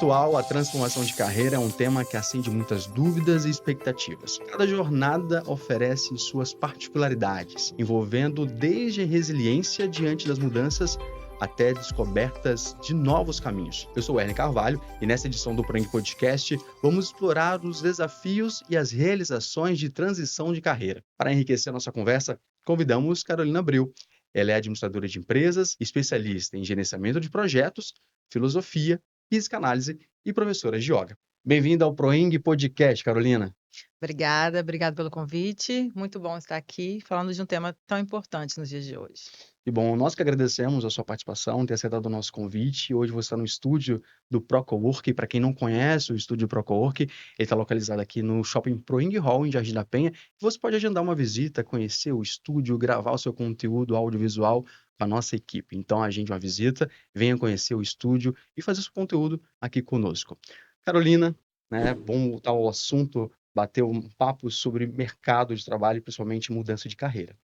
atual, a transformação de carreira é um tema que acende muitas dúvidas e expectativas. Cada jornada oferece suas particularidades, envolvendo desde resiliência diante das mudanças até descobertas de novos caminhos. Eu sou o Ernie Carvalho e nessa edição do Proeng Podcast vamos explorar os desafios e as realizações de transição de carreira. Para enriquecer a nossa conversa, convidamos Carolina Abreu. Ela é administradora de empresas, especialista em gerenciamento de projetos, filosofia, psicanálise e professora de yoga. Bem-vinda ao Proeng Podcast, Carolina. Obrigada pelo convite. Muito bom estar aqui falando de um tema tão importante nos dias de hoje. E bom, nós que agradecemos a sua participação, ter aceitado o nosso convite. Hoje você está no estúdio do ProCowork. Para quem não conhece o estúdio ProCowork, ele está localizado aqui no Shopping Proeng Hall, em Jardim da Penha. Você pode agendar uma visita, conhecer o estúdio, gravar o seu conteúdo audiovisual com a nossa equipe. Então, agende uma visita, venha conhecer o estúdio e fazer o seu conteúdo aqui conosco. Carolina, né, bom voltar ao assunto, bater um papo sobre mercado de trabalho e principalmente mudança de carreira,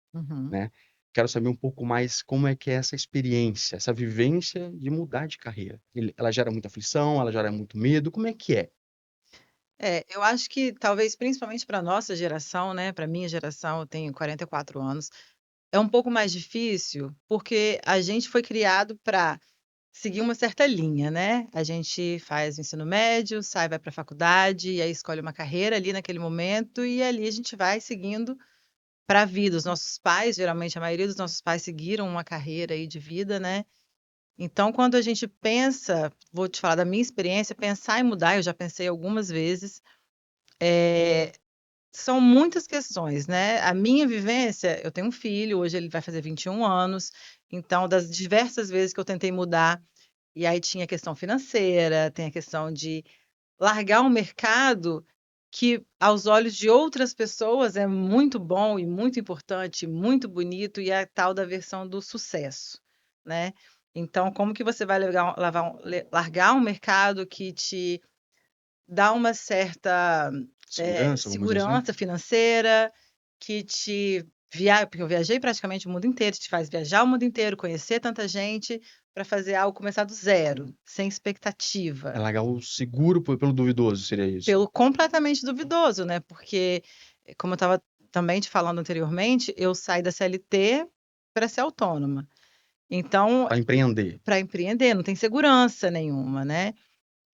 né? Quero saber um pouco mais como é que é essa experiência, essa vivência de mudar de carreira. Ela gera muita aflição, ela gera muito medo, como é que é? Eu acho que talvez principalmente para a nossa geração, né, para minha geração, eu tenho 44 anos, é um pouco mais difícil, porque a gente foi criado para seguir uma certa linha, né? A gente faz o ensino médio, sai, vai para a faculdade, e aí escolhe uma carreira ali naquele momento, e ali a gente vai seguindo para a vida. Os nossos pais, geralmente a maioria dos nossos pais seguiram uma carreira aí de vida, né? Então, quando a gente pensa, vou te falar da minha experiência, pensar em mudar, eu já pensei algumas vezes, são muitas questões, né? A minha vivência, eu tenho um filho, hoje ele vai fazer 21 anos, então, das diversas vezes que eu tentei mudar, e aí tinha a questão financeira, tem a questão de largar um mercado que, aos olhos de outras pessoas, é muito bom e muito importante, muito bonito, e é a tal da versão do sucesso, né? Então, como que você vai largar um mercado que te dá uma certa Segurança, vamos dizer assim? segurança financeira, que te porque eu viajei praticamente o mundo inteiro, te faz viajar o mundo inteiro, conhecer tanta gente, para fazer algo começar do zero, sem É expectativa. largar o seguro pelo duvidoso, seria isso? Pelo completamente duvidoso, né, porque, como eu estava também te falando anteriormente, eu saí da CLT para ser autônoma. Então, Para empreender. para empreender, não tem segurança nenhuma, né.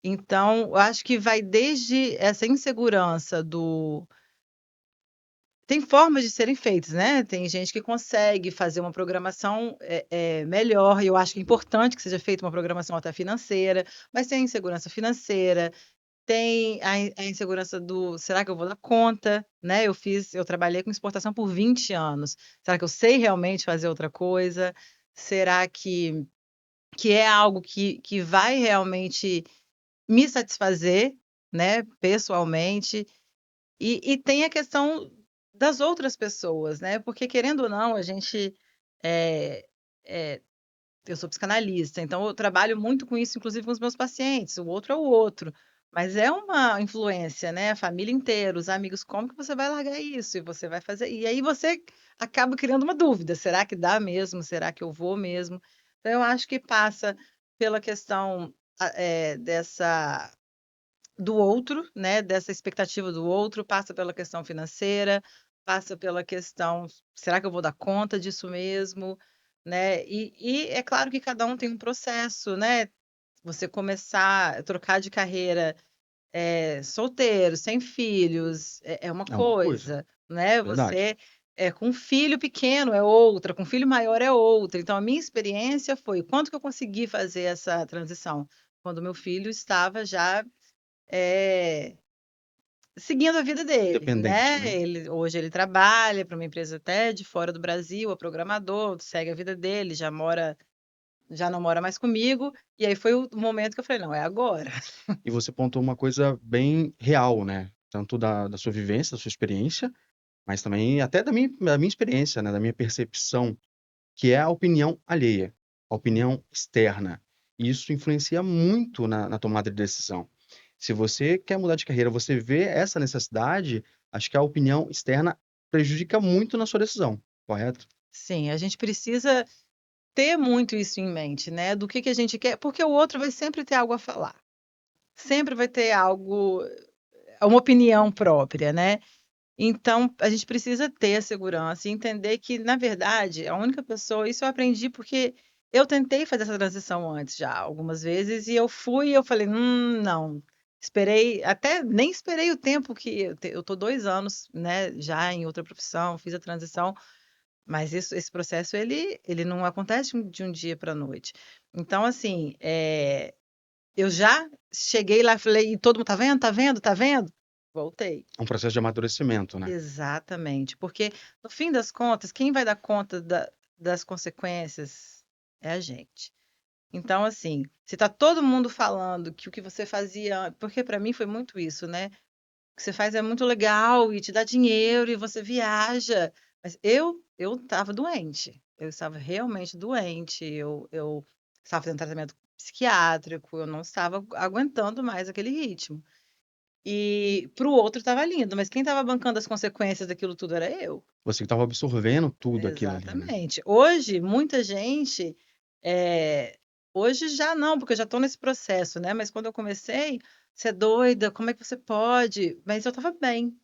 Então, eu acho que vai desde essa insegurança do tem formas de serem feitas, né, tem gente que consegue fazer uma programação, melhor, e eu acho que é importante que seja feita uma programação até financeira, mas tem a insegurança financeira, tem a insegurança do: "Será que eu vou dar conta?", né, eu trabalhei com exportação por 20 anos. Será que eu sei realmente fazer outra coisa? Será que é algo que vai realmente me satisfazer, né, pessoalmente? E tem a questão das outras pessoas, né, porque querendo ou não, a gente, eh eh, eu sou psicanalista, então eu trabalho muito com isso, inclusive com os meus pacientes, o outro é o outro, mas é uma influência, né, a família inteira, os amigos, como que você vai largar isso? E você vai fazer e aí você acaba criando uma dúvida: "Será que dá mesmo? Será que eu vou mesmo?". Então eu acho que passa pela questão, dessa do outro, né, dessa expectativa do outro, passa pela questão financeira, passa pela questão: "Será que eu vou dar conta disso mesmo?", né, e é claro que cada um tem um processo, né, você começar trocar de carreira, solteiro, sem filhos, é uma É uma coisa, coisa, né, verdade. você, com filho pequeno é outra, com filho maior é outra. Então a minha experiência foi: quanto que eu consegui fazer essa transição? Quando meu filho estava já eh, seguindo a vida dele, Independente, né, né? hoje ele trabalha para uma empresa até de fora do Brasil, é programador, segue a vida dele, já não mora mais comigo, e aí foi o momento que eu falei: "Não, é agora". E você pontuou uma coisa bem real, né? Tanto da sua vivência, da sua experiência, mas também até da minha experiência, né? Da minha percepção, que é a opinião alheia, a opinião externa. E isso influencia muito na tomada de decisão. Se você quer mudar de carreira, você vê essa necessidade, acho que a opinião externa prejudica muito na sua decisão, correto? Sim, a gente precisa ter muito isso em mente, né, do que a gente quer, porque o outro vai sempre ter algo a falar. sempre vai ter algo, uma opinião própria, né? Então, a gente precisa ter a segurança e entender que, na verdade, a única pessoa, isso eu aprendi porque eu tentei fazer essa transição antes já, algumas vezes, e eu falei, não. Esperei, até nem esperei o tempo que eu tô 2 anos, né, já em outra profissão, fiz a transição, mas esse processo, ele não acontece de um dia para a noite. Então, assim, eu já cheguei lá e falei, e todo mundo, tá vendo, tá vendo, tá vendo? Voltei. É um processo de amadurecimento, né? Exatamente, porque no fim das contas, quem vai dar conta das consequências é a gente. Então, assim, se tá todo mundo falando que o que você fazia, porque para mim foi muito isso, né? O que você faz é muito legal e te dá dinheiro e você viaja, mas eu estava doente, eu estava realmente doente, eu estava fazendo tratamento psiquiátrico, eu não estava aguentando mais aquele ritmo. E para o outro estava lindo, mas quem estava bancando as consequências daquilo tudo era eu. Você que estava absorvendo tudo aquilo ali, né? Exatamente. Hoje, muita gente, hoje já não, porque eu já estou nesse processo, né? Mas quando eu comecei, você é doida, como é que você pode? Mas eu estava bem.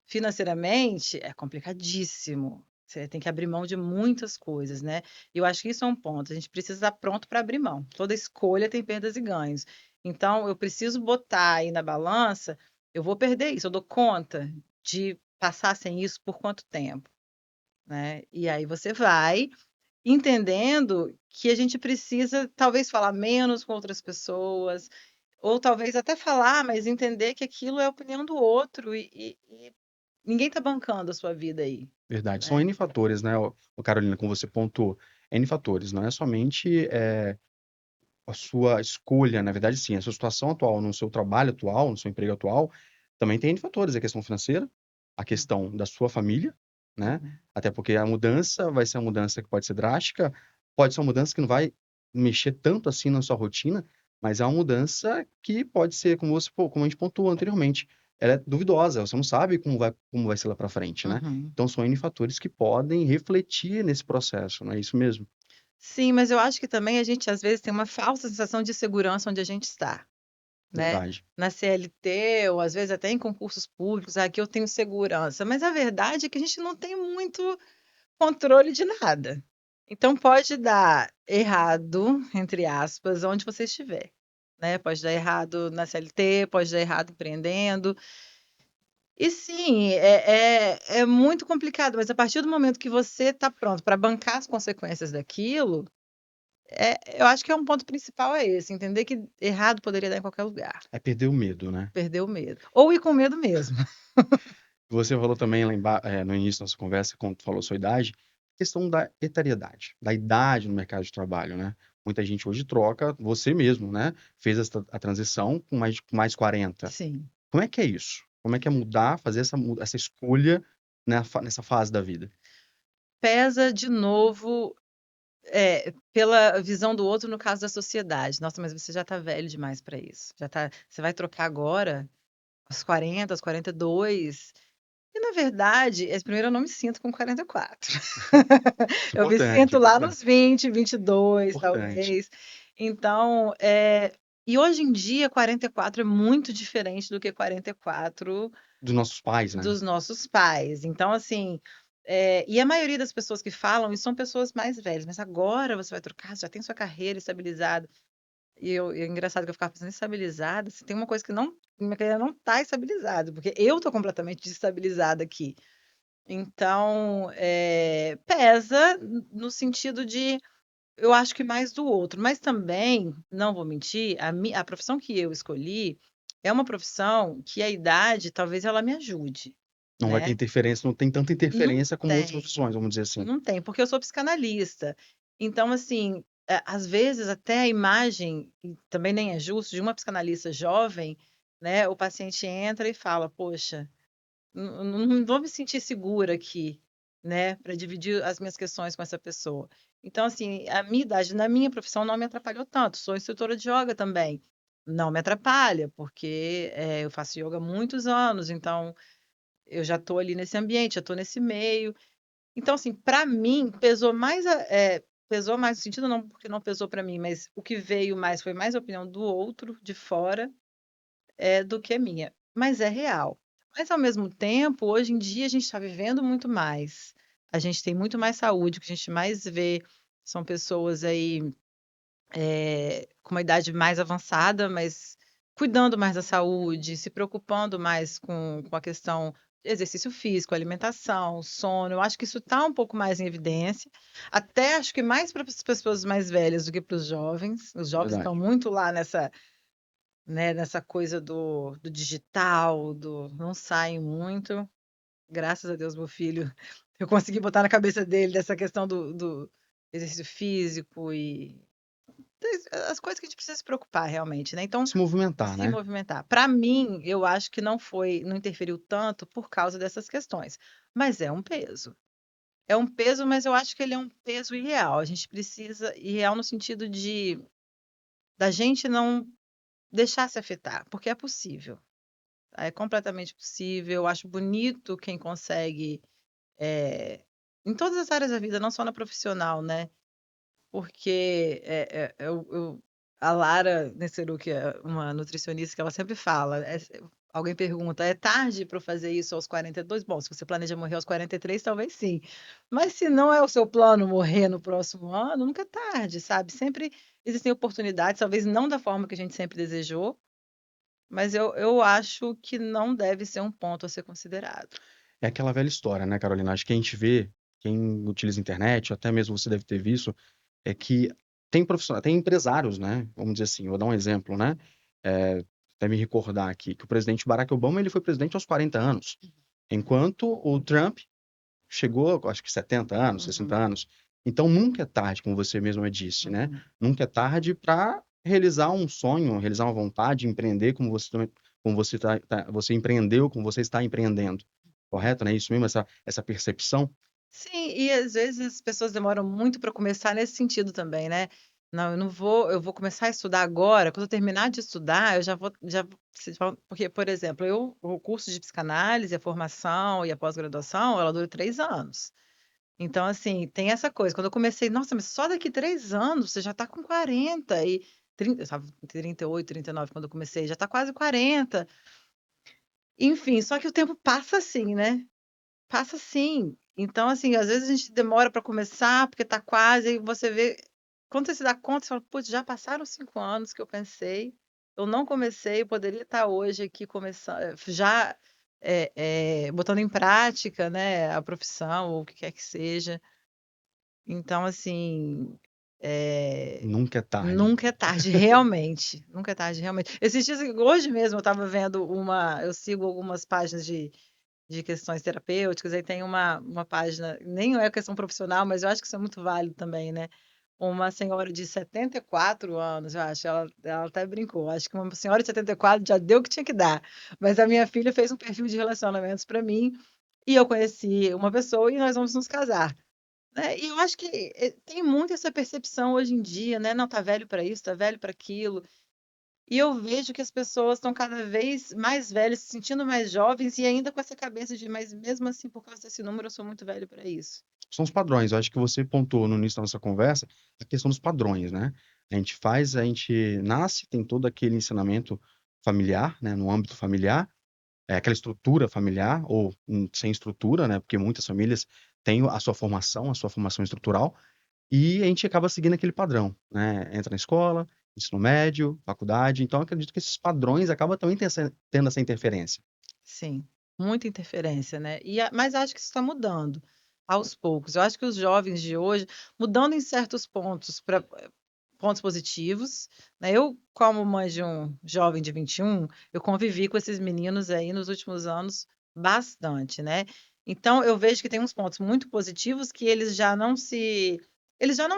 Financeiramente, é complicadíssimo. Você tem que abrir mão de muitas coisas, né? E eu acho que isso é um ponto. A gente precisa estar pronto para abrir mão. Toda escolha tem perdas e ganhos. Então, eu preciso botar aí na balança, eu vou perder isso, eu dou conta de passar sem isso por quanto tempo, né? E aí você vai entendendo que a gente precisa talvez falar menos com outras pessoas, ou talvez até falar, mas entender que aquilo é a opinião do outro e ninguém está bancando a sua vida aí, Verdade. São né? N fatores, né, Carolina, como você pontuou. N fatores, não é somente a sua escolha, na verdade, sim, a sua situação atual, no seu trabalho atual, no seu emprego atual, também tem N fatores, a questão financeira, a questão da sua família, né? Uhum. Até porque a mudança vai ser uma mudança que pode ser drástica, pode ser uma mudança que não vai mexer tanto assim na sua rotina, mas é uma mudança que pode ser, como a gente pontuou anteriormente, ela é duvidosa, você não sabe como vai ser lá para frente, né? Uhum. Então são N fatores que podem refletir nesse processo, não é isso mesmo? Sim, mas eu acho que também a gente às vezes tem uma falsa sensação de segurança onde a gente está, né? Verdade. Na CLT, ou às vezes até em concursos públicos, aqui eu tenho segurança, mas a verdade é que a gente não tem muito controle de nada. Então pode dar errado, entre aspas, onde você estiver, né? Pode dar errado na CLT, pode dar errado empreendendo. E sim, é muito complicado, mas a partir do momento que você está pronto para bancar as consequências daquilo, eu acho que é um ponto principal é esse, entender que errado poderia dar em qualquer lugar, É perder o medo, né? perder o medo. Ou ir com medo mesmo. Você falou também no início da nossa conversa, quando falou sua idade, questão da etariedade, da idade no mercado de trabalho, né? Muita gente hoje troca, você mesmo, né? Fez a transição com mais 40. Sim. Como é que é isso? Como é que é mudar, fazer essa escolha nessa fase da vida? Pesa de novo, pela visão do outro no caso da sociedade. Nossa, mas você já está velho demais para isso. Você vai trocar agora, aos 40, aos 42. E na verdade, primeiro eu não me sinto com 44. Eu me Importante, sinto lá importante, nos 20, 22, importante. talvez. Então, e hoje em dia 44 é muito diferente do que 44 Dos nossos pais, né? dos nossos pais. Então, assim, e a maioria das pessoas que falam isso são pessoas mais velhas, mas agora você vai trocar, você já tem sua carreira estabilizada. E é engraçado que eu ficava pensando estabilizada, se tem uma coisa que não, minha carreira não está estabilizada, porque eu estou completamente desestabilizada aqui. Então, pesa no sentido de, eu acho que mais do outro, mas também, não vou mentir, a profissão que eu escolhi é uma profissão que a idade talvez ela me ajude, Não vai ter né? interferência, não tem tanta Não interferência como outras tem, profissões, vamos dizer assim. não tem, porque eu sou psicanalista. Então, assim, às vezes até a imagem, e também nem é justo, de uma psicanalista jovem, né? O paciente entra e fala, poxa, não vou me sentir segura aqui, né, para dividir as minhas questões com essa pessoa. Então, assim, a minha idade na minha profissão não me atrapalhou tanto. Sou instrutora de yoga também. Não me atrapalha, porque eu faço yoga há muitos anos, então eu já estou ali nesse ambiente, já estou nesse meio. Então, assim, para mim, pesou mais no sentido não porque não pesou para mim, mas o que veio mais foi mais a opinião do outro de fora do que minha, mas é real. Mas ao mesmo tempo, hoje em dia a gente está vivendo muito mais. A gente tem muito mais saúde, o que a gente mais vê são pessoas aí com uma idade mais avançada, mas cuidando mais da saúde, se preocupando mais com a questão de exercício físico, alimentação, sono. Eu acho que isso está um pouco mais em evidência. Até acho que mais para as pessoas mais velhas do que para os jovens. Os jovens estão Verdade. muito lá nessa, né, nessa coisa do digital, não saem muito. Graças a Deus, meu filho, eu consegui botar na cabeça dele dessa questão do exercício físico e as coisas que a gente precisa se preocupar realmente, né? Então, Se movimentar, se né? movimentar. Para mim, eu acho que não interferiu tanto por causa dessas questões, mas é um peso. É um peso, mas eu acho que ele é um peso irreal. A gente precisa irreal no sentido de da gente não deixar se afetar, porque é possível. É completamente possível. Eu acho bonito quem consegue em todas as áreas da vida, não só na profissional, né? Porque a Lara Nesseru, que é uma nutricionista, que ela sempre fala, alguém pergunta, é tarde para eu fazer isso aos 42? Bom, se você planeja morrer aos 43, talvez sim. Mas se não é o seu plano morrer no próximo ano, nunca é tarde, sabe? Sempre existem oportunidades, talvez não da forma que a gente sempre desejou, mas eu acho que não deve ser um ponto a ser considerado. É aquela velha história, né, Carolina? Acho que a gente vê, quem utiliza a internet, até mesmo você deve ter visto, é que tem profissionais, tem empresários, né? Vamos dizer assim, vou dar um exemplo, né? É, até me recordar aqui, que o presidente Barack Obama, ele foi presidente aos 40 anos, enquanto o Trump chegou, acho que 70 anos, 60 Uhum, anos. Então, nunca é tarde, como você mesma disse, né? uhum. Nunca é tarde para realizar um sonho, realizar uma vontade, empreender como você também, como você você empreendeu, como você está empreendendo. Correto, né? Isso mesmo, essa percepção. Sim, e às vezes as pessoas demoram muito para começar nesse sentido também, né? Não, eu não vou, eu vou começar a estudar agora. Quando eu terminar de estudar, eu porque, por exemplo, o curso de psicanálise, a formação e a pós-graduação, ela dura 3 anos. Então, assim, tem essa coisa. Quando eu comecei, nossa, mas só daqui 3 anos você já está com 40 e 30, eu estava com 38, 39 quando eu comecei, já está quase 40. Enfim, só que o tempo passa assim, né? Passa sim. Então, assim, às vezes a gente demora para começar, porque tá quase, aí você vê. Quando você se dá conta, você fala, putz, já passaram 5 anos que eu pensei, eu não comecei, eu poderia estar hoje aqui começando, já botando em prática, né, a profissão, ou o que quer que seja. Então, assim, Nunca é tarde. nunca é tarde, realmente. Nunca é tarde, realmente. Esses dias, hoje mesmo, eu estava vendo eu sigo algumas páginas de questões terapêuticas, aí tem uma página, nem é questão profissional, mas eu acho que isso é muito válido também, né? Uma senhora de 74 anos, eu acho, ela até brincou, acho que uma senhora de 74 já deu o que tinha que dar, mas a minha filha fez um perfil de relacionamentos para mim, e eu conheci uma pessoa e nós vamos nos casar, né? E eu acho que tem muito essa percepção hoje em dia, né? Não, tá velho para isso, tá velho para aquilo, e eu vejo que as pessoas estão cada vez mais velhas, se sentindo mais jovens e ainda com essa cabeça de, mas mesmo assim, por causa desse número, eu sou muito velho para isso. São os padrões. Eu acho que você pontuou no início da nossa conversa a questão dos padrões, né? A gente nasce, tem todo aquele ensinamento familiar, né? No âmbito familiar, aquela estrutura familiar, ou sem estrutura, né? Porque muitas famílias têm a sua formação estrutural, e a gente acaba seguindo aquele padrão, né? Entra na escola, ensino médio, faculdade. Então, eu acredito que esses padrões acabam também tendo essa interferência. Sim, muita interferência, né? Mas acho que isso está mudando aos poucos. Eu acho que os jovens de hoje, mudando em certos pontos para pontos positivos, né? Eu, como mãe de um jovem de 21, eu convivi com esses meninos aí nos últimos anos bastante, né? Então eu vejo que tem uns pontos muito positivos que eles já não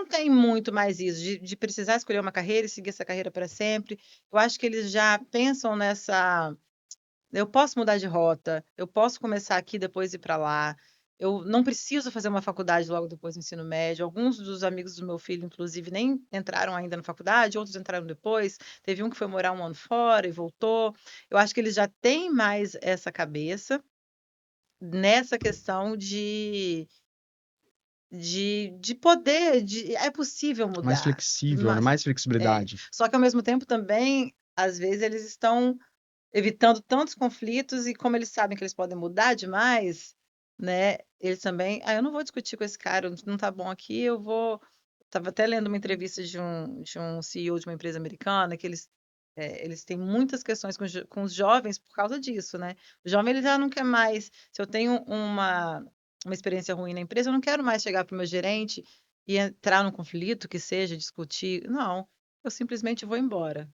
têm muito mais isso de precisar escolher uma carreira e seguir essa carreira para sempre. Eu acho que eles já pensam nessa eu posso mudar de rota, eu posso começar aqui, depois ir para lá. Eu não preciso fazer uma faculdade logo depois do ensino médio. Alguns dos amigos do meu filho, inclusive, nem entraram ainda na faculdade, outros entraram depois. Teve um que foi morar um ano fora e voltou. Eu acho que eles já têm mais essa cabeça nessa questão de poder, é possível Mais mudar. flexível, né? Mas, Mais flexibilidade. só que ao mesmo tempo também, às vezes, eles estão evitando tantos conflitos, e como eles sabem que eles podem mudar demais, né? Eles também, eu não vou discutir com esse cara, não tá bom aqui, eu vou. Estava até lendo uma entrevista de um CEO de uma empresa americana, que eles têm muitas questões com os jovens por causa disso, né? O jovem ele já não quer mais. Se eu tenho uma experiência ruim na empresa, eu não quero mais chegar para o meu gerente e entrar num conflito, que seja, discutir. Não, eu simplesmente vou embora,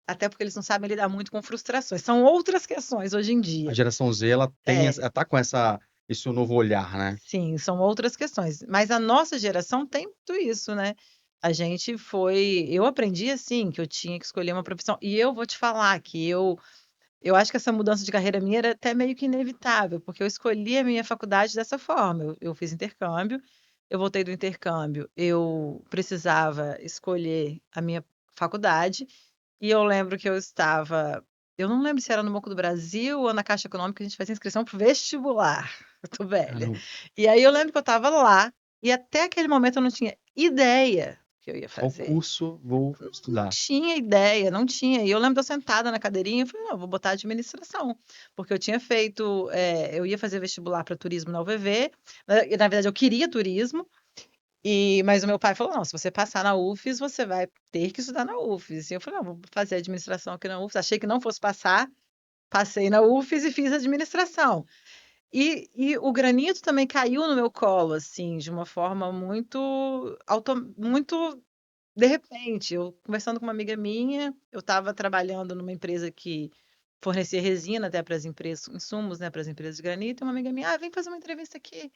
até porque eles não sabem lidar muito com frustrações. São outras questões hoje em A dia. geração Z, ela tem, É, ela tá com esse novo olhar, né? sim, são outras questões. Mas a nossa geração tem muito isso, né? A gente foi. Eu aprendi assim, que eu tinha que escolher uma profissão. E eu vou te falar que eu acho que essa mudança de carreira minha era até meio que inevitável, porque eu escolhi a minha faculdade dessa forma. Eu fiz intercâmbio, eu voltei do intercâmbio, eu precisava escolher a minha faculdade, e eu lembro que eu estava. Eu não lembro se era no Banco do Brasil ou na Caixa Econômica, a gente fazia inscrição para o vestibular. Eu tô velha. Caramba, E aí eu lembro que eu estava lá, e até aquele momento eu não tinha ideia do que eu ia qual fazer. curso vou Não estudar? tinha ideia, não tinha. E eu lembro de eu sentada na cadeirinha e falei, não, eu vou botar administração. Porque eu tinha feito, eu ia fazer vestibular para turismo na UVV, e na verdade eu queria turismo, mas o meu pai falou, não, se você passar na UFES, você vai ter que estudar na UFES. E eu falei, não, vou fazer administração aqui na UFES. Achei que não fosse passar, passei na UFES e fiz administração. E o granito também caiu no meu colo, assim, de uma forma muito de repente, eu conversando com uma amiga minha, eu estava trabalhando numa empresa que fornecia resina até para as empresas, insumos, né, para as empresas de granito, e uma amiga minha, vem fazer uma entrevista aqui,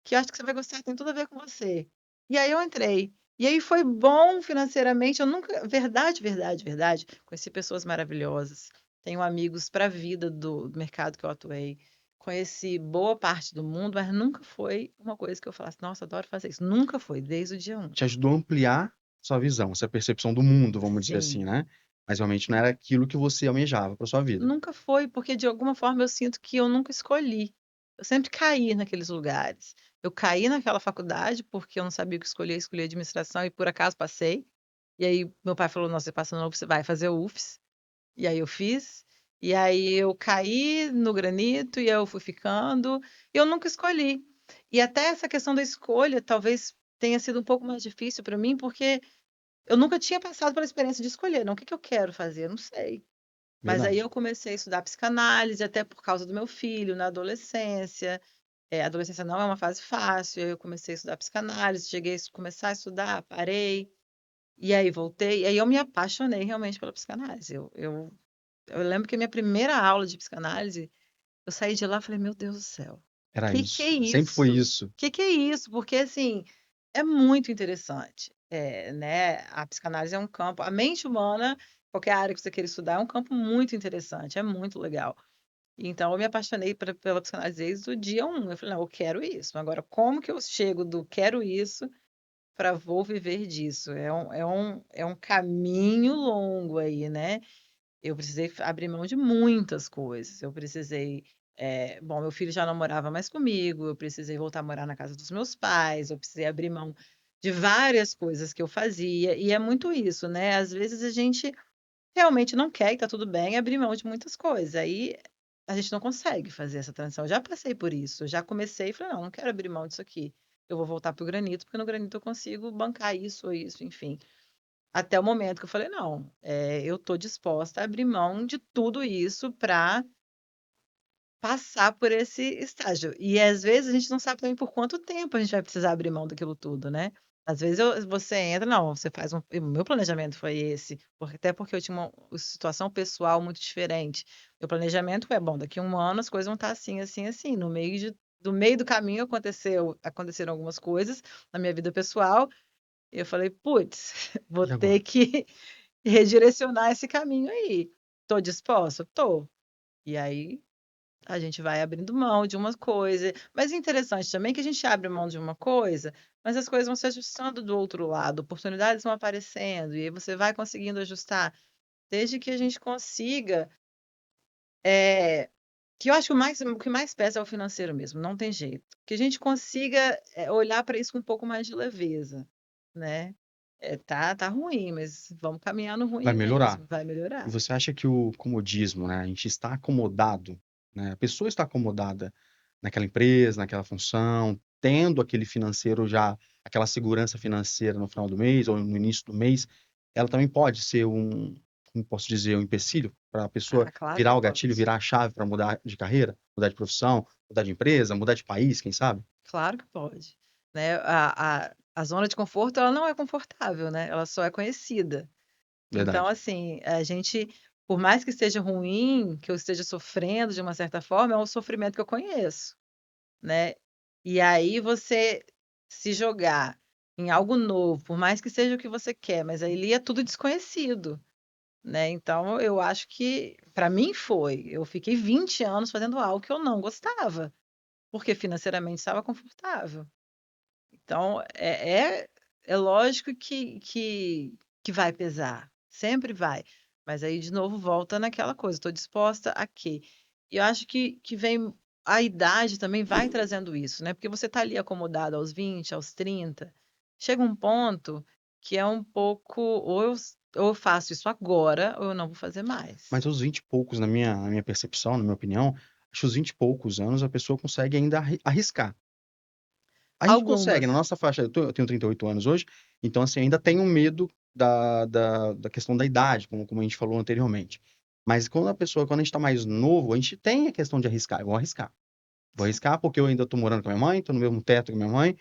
que eu acho que você vai gostar, tem tudo a ver com você. E aí eu entrei. E aí foi bom financeiramente, eu nunca, verdade, verdade, verdade, conheci pessoas maravilhosas, tenho amigos para a vida do mercado que eu atuei, conheci boa parte do mundo, mas nunca foi uma coisa que eu falasse, nossa, adoro fazer isso. Nunca foi, desde o dia um. Te ajudou a ampliar sua visão, sua percepção do mundo, vamos dizer Sim. assim, né? Mas realmente não era aquilo que você almejava para sua vida. Nunca foi, porque de alguma forma eu sinto que eu nunca escolhi. Eu sempre caí naqueles lugares. Eu caí naquela faculdade porque eu não sabia o que escolher, escolhi administração e por acaso passei. E aí meu pai falou: "Nossa, você passa no UFS, você vai fazer o UFS". E aí eu fiz. E aí eu caí no granito e eu fui ficando. E eu nunca escolhi. E até essa questão da escolha talvez tenha sido um pouco mais difícil para mim, porque eu nunca tinha passado pela experiência de escolher, não, o que que eu quero fazer? Eu não sei. Mas aí Verdade. eu comecei a estudar psicanálise, até por causa do meu filho, na adolescência. A adolescência não é uma fase fácil, aí eu comecei a estudar psicanálise, cheguei a começar a estudar, parei, e aí voltei, e aí eu me apaixonei realmente pela psicanálise. Eu lembro que a minha primeira aula de psicanálise, eu saí de lá e falei, meu Deus do céu, Era que é isso. Sempre foi isso? isso. Que é isso? Porque, assim, é muito interessante, né? A psicanálise é um campo, a mente humana, qualquer área que você queira estudar, é um campo muito interessante, é muito legal. Então, eu me apaixonei pela psicanálise desde o dia um. Eu falei, não, eu quero isso. Agora, como que eu chego do quero isso para vou viver disso? É um caminho longo aí, né? Eu precisei abrir mão de muitas coisas. Eu precisei. Bom, meu filho já não morava mais comigo, eu precisei voltar a morar na casa dos meus pais, eu precisei abrir mão de várias coisas que eu fazia, e é muito isso, né? Às vezes a gente realmente não quer e tá tudo bem abrir mão de muitas coisas. Aí a gente não consegue fazer essa transição. Eu já passei por isso, eu já comecei e falei, não, não quero abrir mão disso aqui. Eu vou voltar para o granito, porque no granito eu consigo bancar isso ou isso, enfim. Até o momento que eu falei, não, eu estou disposta a abrir mão de tudo isso para passar por esse estágio. E às vezes a gente não sabe também por quanto tempo a gente vai precisar abrir mão daquilo tudo, né? Às vezes você entra, não, você faz o meu planejamento foi esse, até porque eu tinha uma situação pessoal muito diferente. Meu planejamento é, bom, daqui a um ano as coisas vão estar assim, assim, assim. Do meio do caminho aconteceram algumas coisas na minha vida pessoal, e eu falei, putz, vou E agora? ter que redirecionar esse caminho aí. Tô disposta? Tô. E aí a gente vai abrindo mão de uma coisa. Mas é interessante também que a gente abre mão de uma coisa, mas as coisas vão se ajustando do outro lado, oportunidades vão aparecendo, e aí você vai conseguindo ajustar, desde que a gente consiga. é, que eu acho que o que mais pesa é o financeiro mesmo, não tem jeito. Que a gente consiga olhar para isso com um pouco mais de leveza, né? Tá ruim, mas vamos caminhar no Vai ruim melhorar. mesmo, vai E melhorar. você acha que o comodismo, né, a gente está acomodado, né, a pessoa está acomodada naquela empresa, naquela função, tendo aquele financeiro já, aquela segurança financeira no final do mês ou no início do mês, ela também pode ser como posso dizer, um empecilho para a pessoa Ah, claro que virar o gatilho, pode. virar a chave para mudar de carreira, mudar de profissão, mudar de empresa, mudar de país, quem sabe? Claro que pode, né. A zona de conforto, ela não é confortável, né, ela só é conhecida. Então, Verdade. assim, a gente, por mais que esteja ruim, que eu esteja sofrendo de uma certa forma, é um sofrimento que eu conheço, né. E aí você se jogar em algo novo, por mais que seja o que você quer, mas ali é tudo desconhecido, né. Então eu acho que para mim foi, eu fiquei 20 anos fazendo algo que eu não gostava, porque financeiramente estava confortável. Então é lógico que vai pesar, sempre vai, mas aí de novo volta naquela coisa, estou disposta a quê? E eu acho que vem a idade também vai trazendo isso, né, porque você está ali acomodado aos 20, aos 30, chega um ponto que é um pouco ou eu faço isso agora ou eu não vou fazer mais. Mas aos 20 e poucos, na minha percepção, na minha opinião, acho que os 20 e poucos anos a pessoa consegue ainda arriscar. A gente consegue, na Algumas. nossa faixa, eu tenho 38 anos hoje, então assim, ainda tenho medo da questão da idade, como a gente falou anteriormente. Mas quando a gente tá mais novo, a gente tem a questão de arriscar. Eu vou arriscar. Vou arriscar porque eu ainda tô morando com a minha mãe, tô no mesmo teto que minha mãe.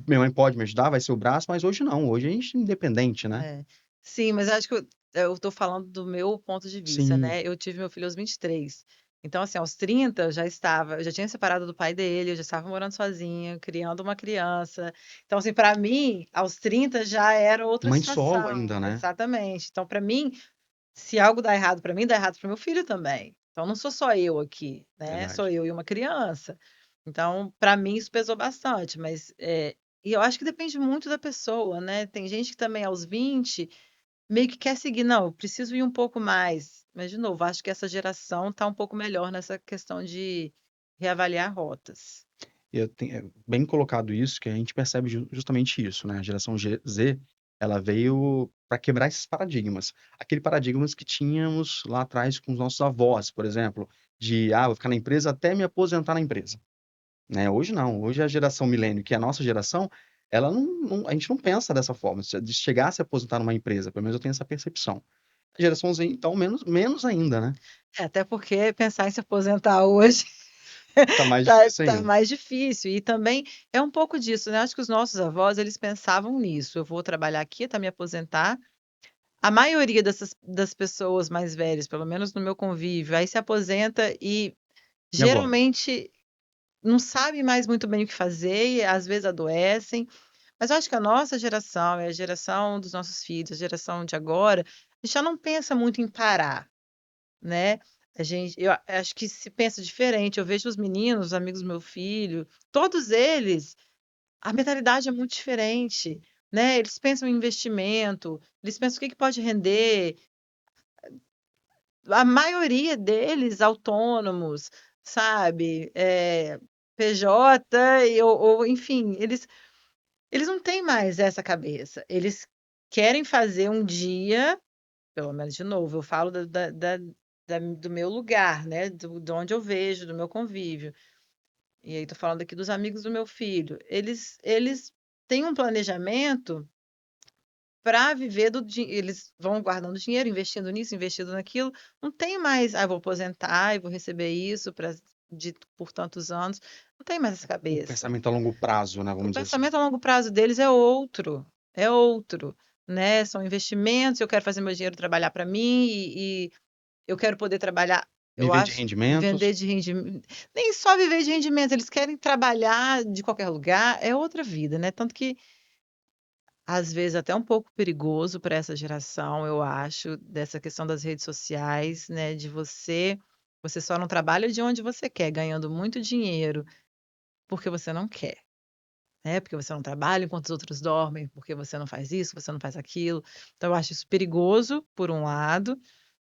Minha mãe pode me ajudar, vai ser o braço, mas hoje não. Hoje a gente é independente, né? É. Sim, mas eu acho que eu tô falando do meu ponto de vista, Sim, né, eu tive meu filho aos 23. Então, assim, aos 30 eu já tinha separado do pai dele, eu já estava morando sozinha, criando uma criança. Então, assim, para mim, aos 30 já era outra mãe solo situação. ainda, né? Exatamente. Então, para mim, se algo dá errado para mim, dá errado para meu filho também. Então, não sou só eu aqui, né, sou Verdade. eu e uma criança. Então, para mim isso pesou bastante, mas, e eu acho que depende muito da pessoa, né, tem gente que também aos 20 meio que quer seguir, não, eu preciso ir um pouco mais, mas de novo, acho que essa geração está um pouco melhor nessa questão de reavaliar rotas. É bem colocado isso, que a gente percebe justamente isso, né? A geração Z, ela veio para quebrar esses paradigmas. Aquele paradigmas que tínhamos lá atrás com os nossos avós, por exemplo, vou ficar na empresa até me aposentar na empresa, né? Hoje não. Hoje a geração milênio, que é a nossa geração, ela a gente não pensa dessa forma, de chegar a se aposentar numa empresa, pelo menos eu tenho essa percepção. A geração Z, então, menos ainda, né? Até porque pensar em se aposentar hoje Tá mais tá difícil tá ainda. mais difícil e também é um pouco disso, né, acho que os nossos avós eles pensavam nisso, eu vou trabalhar aqui até me aposentar. A maioria das pessoas mais velhas, pelo menos no meu convívio, aí se aposenta e E agora? geralmente não sabe mais muito bem o que fazer e às vezes adoecem. Mas eu acho que a nossa geração é a geração dos nossos filhos, a geração de agora, a gente já não pensa muito em parar, né. Eu acho que se pensa diferente, eu vejo os meninos, os amigos do meu filho, todos eles, a mentalidade é muito diferente, né, eles pensam em investimento, eles pensam o que que pode render, a maioria deles autônomos, sabe, PJ ou enfim, eles não têm mais essa cabeça, eles querem fazer um dia, pelo menos de novo, eu falo do meu lugar, né, de onde eu vejo, do meu convívio, e aí tô falando aqui dos amigos do meu filho, eles têm um planejamento para viver do din eles vão guardando dinheiro, investindo nisso, investindo naquilo, não tem mais: "Ah, eu vou aposentar e vou receber isso por tantos anos", não tem mais essa O cabeça. pensamento a longo prazo, né? O Vamos dizer assim. pensamento a longo prazo deles é outro, né, são investimentos, eu quero fazer meu dinheiro trabalhar para mim e eu quero poder trabalhar, eu Viver de acho, vender rendimentos. de rendimento, nem só viver de rendimento, eles querem trabalhar de qualquer lugar, é outra vida, né, tanto que às vezes até um pouco perigoso para essa geração, eu acho, dessa questão das redes sociais, né, de você só não trabalha de onde você quer, ganhando muito dinheiro, porque você não quer, né, porque você não trabalha enquanto os outros dormem, porque você não faz isso, você não faz aquilo. Então eu acho isso perigoso, por um lado,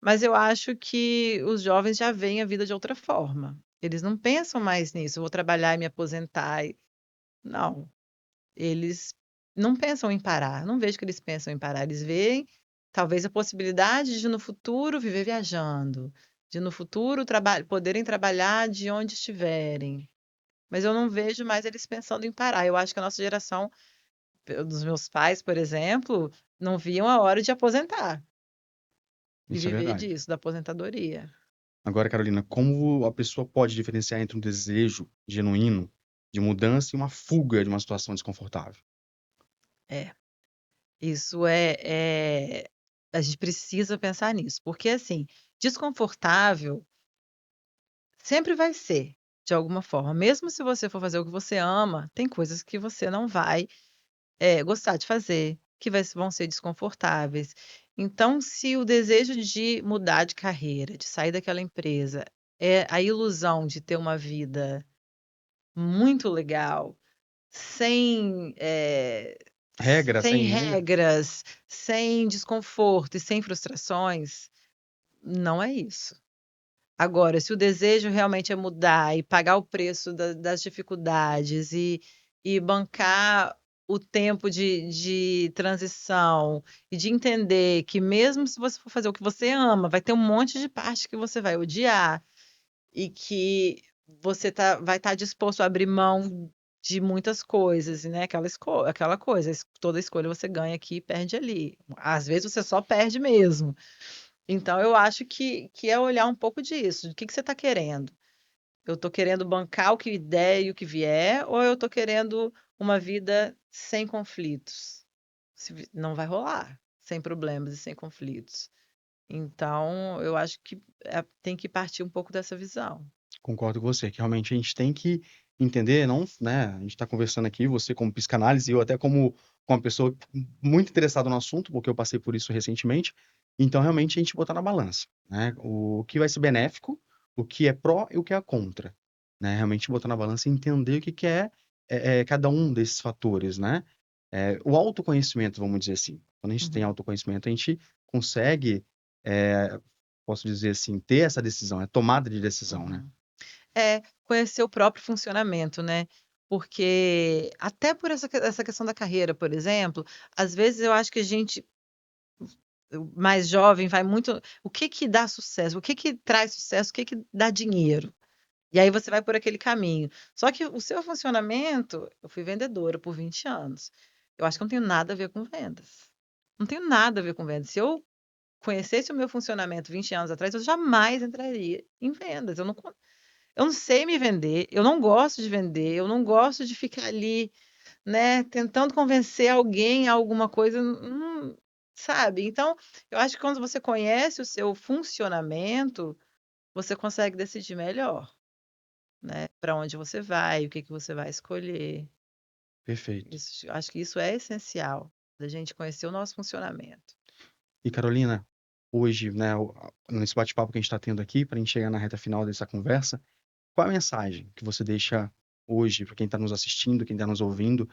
mas eu acho que os jovens já veem a vida de outra forma. Eles não pensam mais nisso: "Eu vou trabalhar e me aposentar", não, eles não pensam em parar. Não vejo que eles pensam em parar. Eles veem talvez a possibilidade de no futuro viver viajando, de no futuro poderem trabalhar de onde estiverem. Mas eu não vejo mais eles pensando em parar. Eu acho que a nossa geração, dos meus pais, por exemplo, não viam a hora de aposentar e Isso é viver verdade. disso, da aposentadoria. Agora, Carolina, como a pessoa pode diferenciar entre um desejo genuíno de mudança e uma fuga de uma situação desconfortável? É, isso a gente precisa pensar nisso, porque assim, desconfortável sempre vai ser, de alguma forma. Mesmo se você for fazer o que você ama, tem coisas que você não vai gostar de fazer, que vão ser desconfortáveis. Então, se o desejo de mudar de carreira, de sair daquela empresa, é a ilusão de ter uma vida muito legal, sem, Regra, sem sem regra. regras, sem desconforto e sem frustrações, não é isso. Agora, se o desejo realmente é mudar e pagar o preço das dificuldades e bancar o tempo de transição e de entender que mesmo se você for fazer o que você ama, vai ter um monte de parte que você vai odiar e que você vai estar disposto a abrir mão de muitas coisas, né? Aquela coisa, toda escolha você ganha aqui e perde ali. Às vezes você só perde mesmo. Então, eu acho que é olhar um pouco disso. O que você está querendo? Eu estou querendo bancar o que der e o que vier, ou eu estou querendo uma vida sem conflitos? Não vai rolar, sem problemas e sem conflitos. Então, eu acho que tem que partir um pouco dessa visão. Concordo com você, que realmente a gente tem que entender, não, né? A gente está conversando aqui, você como psicanálise, e eu até como uma pessoa muito interessada no assunto, porque eu passei por isso recentemente. Então, realmente, a gente botar na balança, né? O que vai ser benéfico, o que é pró e o que é contra, né? Realmente botar na balança e entender o que que é cada um desses fatores, né? O autoconhecimento, vamos dizer assim. Quando a gente tem Uhum, autoconhecimento, a gente consegue, é, posso dizer assim, ter essa decisão, é tomada de decisão, né? uhum. É, conhecer o próprio funcionamento, né? Porque até por essa questão da carreira, por exemplo, às vezes eu acho que a gente mais jovem vai muito. O que que dá sucesso? O que que traz sucesso? O que que dá dinheiro? E aí você vai por aquele caminho. Só que o seu funcionamento, eu fui vendedora por 20 anos. Eu acho que não tenho nada a ver com vendas. Não tenho nada a ver com vendas. Se eu conhecesse o meu funcionamento 20 anos atrás, eu jamais entraria em vendas. Eu não sei me vender, eu não gosto de vender, eu não gosto de ficar ali, né, tentando convencer alguém a alguma coisa, sabe? Então, eu acho que quando você conhece o seu funcionamento, você consegue decidir melhor, né, para onde você vai, o que que você vai escolher. Perfeito. Isso, acho que isso é essencial, da gente conhecer o nosso funcionamento. E Carolina, hoje, né, nesse bate-papo que a gente está tendo aqui, para a gente chegar na reta final dessa conversa, qual a mensagem que você deixa hoje para quem está nos assistindo, quem está nos ouvindo,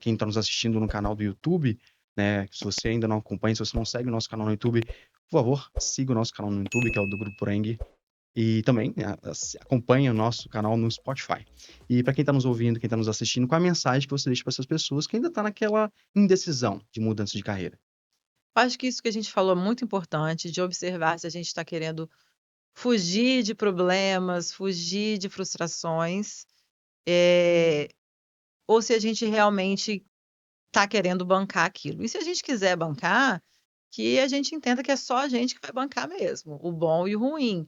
quem está nos assistindo no canal do YouTube, né? Se você ainda não acompanha, se você não segue o nosso canal no YouTube, por favor, siga o nosso canal no YouTube, que é o do Grupo Eng, e também, né, acompanhe o nosso canal no Spotify. E para quem está nos ouvindo, quem está nos assistindo, qual a mensagem que você deixa para essas pessoas que ainda estão naquela indecisão de mudança de carreira? Acho que isso que a gente falou é muito importante, de observar se a gente está querendo fugir de problemas, fugir de frustrações, ou se a gente realmente está querendo bancar aquilo. E se a gente quiser bancar, que a gente entenda que é só a gente que vai bancar mesmo, o bom e o ruim.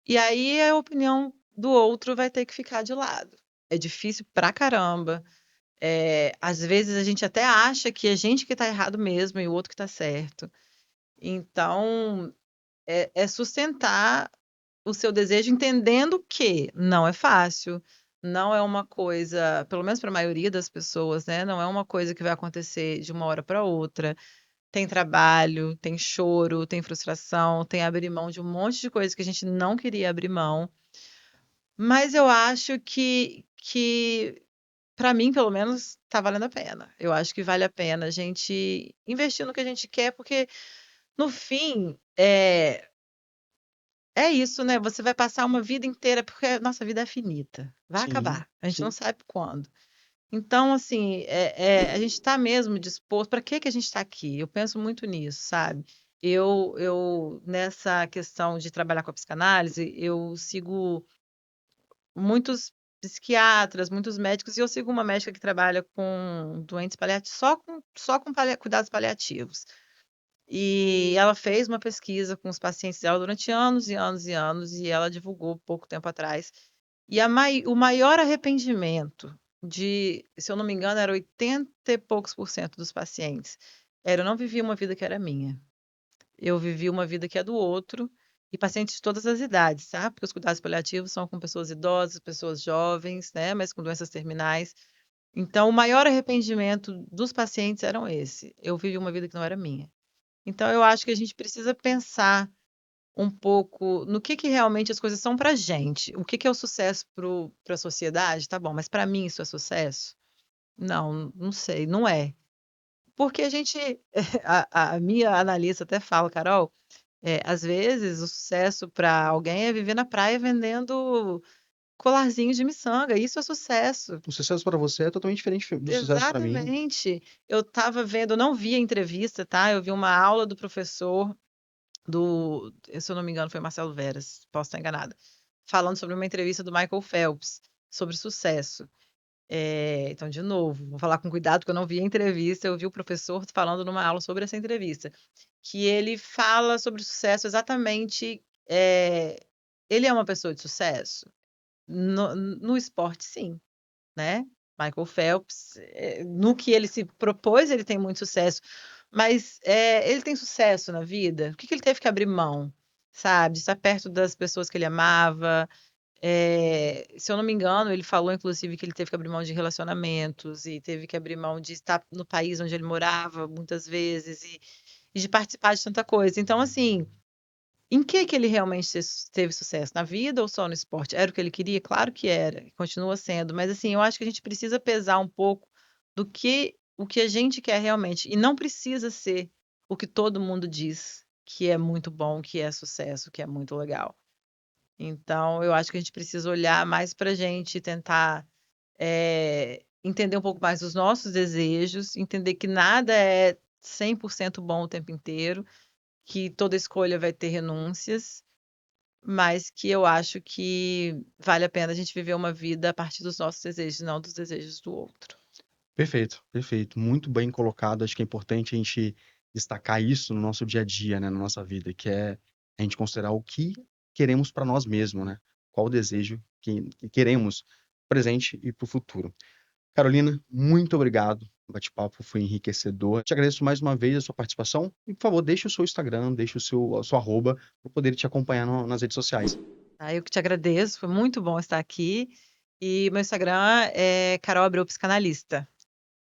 E aí a opinião do outro vai ter que ficar de lado. É difícil pra caramba. Às vezes a gente até acha que a gente que está errado mesmo e o outro que está certo. Então, é sustentar o seu desejo, entendendo que não é fácil, não é uma coisa, pelo menos para a maioria das pessoas, né? Não é uma coisa que vai acontecer de uma hora para outra. Tem trabalho, tem choro, tem frustração, tem abrir mão de um monte de coisas que a gente não queria abrir mão. Mas eu acho que para mim, pelo menos, tá valendo a pena. Eu acho que vale a pena a gente investir no que a gente quer, porque no fim, é isso, né? Você vai passar uma vida inteira, porque a nossa vida é finita. Vai Sim, acabar. A gente não sim. sabe quando. Então, assim, a gente está mesmo disposto. Para que a gente está aqui? Eu penso muito nisso, sabe? Nessa questão de trabalhar com a psicanálise, eu sigo muitos psiquiatras, muitos médicos, e eu sigo uma médica que trabalha com doentes paliativos, só com cuidados paliativos. E ela fez uma pesquisa com os pacientes dela durante anos e anos e anos, e ela divulgou pouco tempo atrás. E o maior arrependimento se eu não me engano, era 80 e poucos por cento dos pacientes, eu não vivi uma vida que era minha. Eu vivi uma vida que é do outro, e pacientes de todas as idades, tá? Porque os cuidados paliativos são com pessoas idosas, pessoas jovens, né? Mas com doenças terminais. Então, o maior arrependimento dos pacientes eram esse. Eu vivi uma vida que não era minha. Então, eu acho que a gente precisa pensar um pouco no que realmente as coisas são pra gente. O que é o sucesso para a sociedade? Tá bom, mas para mim isso é sucesso? Não, não sei, não é. Porque a gente, a minha analista até fala, Carol, às vezes o sucesso para alguém é viver na praia vendendo colarzinho de miçanga. Isso é sucesso. O sucesso para você é totalmente diferente do sucesso para mim. Exatamente. Eu estava vendo, eu não vi a entrevista, tá? Eu vi uma aula do professor se eu não me engano, foi Marcelo Veras, posso estar enganada, falando sobre uma entrevista do Michael Phelps sobre sucesso. Então, de novo, vou falar com cuidado, porque eu não vi a entrevista, eu vi o professor falando numa aula sobre essa entrevista, que ele fala sobre sucesso exatamente. Ele é uma pessoa de sucesso? No esporte, sim, né? Michael Phelps, no que ele se propôs, ele tem muito sucesso. Mas ele tem sucesso na vida? O que ele teve que abrir mão? Sabe? De estar perto das pessoas que ele amava. Se eu não me engano, ele falou, inclusive, que ele teve que abrir mão de relacionamentos e teve que abrir mão de estar no país onde ele morava muitas vezes e de participar de tanta coisa. Então, assim, em que ele realmente teve sucesso? Na vida ou só no esporte? Era o que ele queria? Claro que era, continua sendo, mas assim, eu acho que a gente precisa pesar um pouco o que a gente quer realmente, e não precisa ser o que todo mundo diz que é muito bom, que é sucesso, que é muito legal. Então, eu acho que a gente precisa olhar mais para a gente, tentar entender um pouco mais os nossos desejos, entender que nada é 100% bom o tempo inteiro, que toda escolha vai ter renúncias, mas que eu acho que vale a pena a gente viver uma vida a partir dos nossos desejos, não dos desejos do outro. Perfeito, perfeito. Muito bem colocado. Acho que é importante a gente destacar isso no nosso dia a dia, né, na nossa vida, que é a gente considerar o que queremos para nós mesmos, né? Qual o desejo que queremos presente e para o futuro. Carolina, muito obrigado. O bate-papo foi enriquecedor. Te agradeço mais uma vez a sua participação e, por favor, deixe o seu Instagram, deixe a sua arroba para poder te acompanhar nas redes sociais. Tá? Eu que te agradeço, foi muito bom estar aqui. E meu Instagram é Carol Abreu Psicanalista.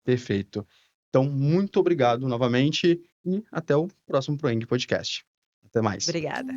Perfeito. Então, muito obrigado novamente e até o próximo Proeng Podcast. Até mais. Obrigada.